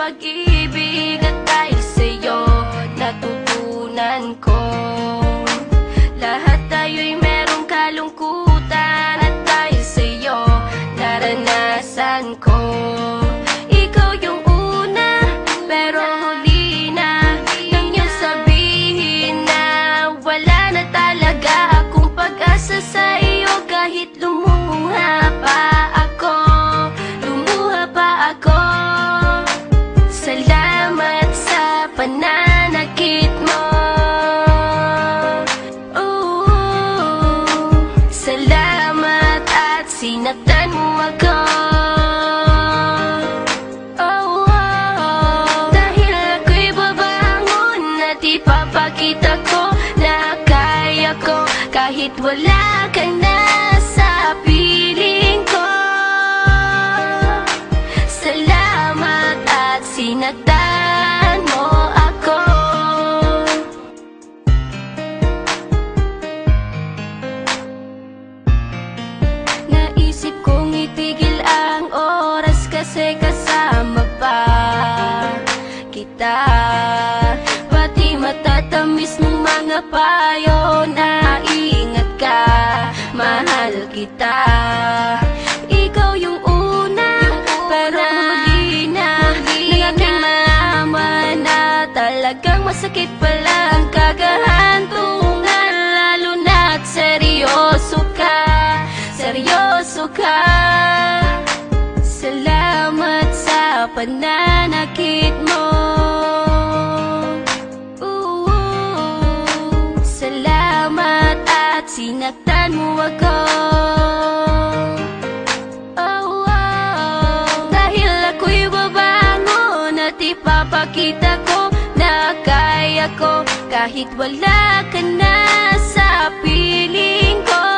pag-ibig at dahil sa'yo natutunan ko. Lahat tayo'y merong kalungkutan at dahil sa'yo naranasan ko. Ikaw yung una pero huli na nang iyong sabihin na wala na talaga akong pag-asa sa iyo. Kahit lumuha pa ako, salamat sa pananakit mo. Salamat at sinaktan mo ako. Dahil ako'y babangon at ipapakita ko na kaya ko kahit wala ka na sa piling ko. Salamat at sinaktan mo ako. Naisip kong itigil ang oras kasi kasama pa kita. Pati matatamis ng mga payo na ingat ka, mahal kita. Ikaw yung una pero huli na nang aking malaman na talagang masakit pala ang kagahantungan. Lalo na't seryoso ka, seryoso ka. Salamat sa pananakit mo. Salamat at sinaktan mo ako. Dahil ako'y babangon at ipapakita ko na kaya ko kahit wala ka na sa piling ko.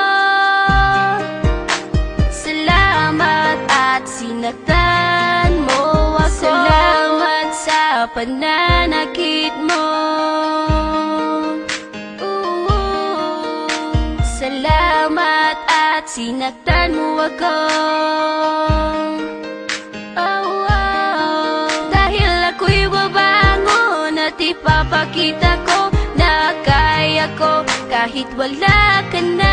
Salamat at sinaktan mo ako. Salamat sa pananakit mo. Salamat at sinaktan mo ako. Dahil ako'y babangon at ipapakita ko na kaya ko kahit wala ka na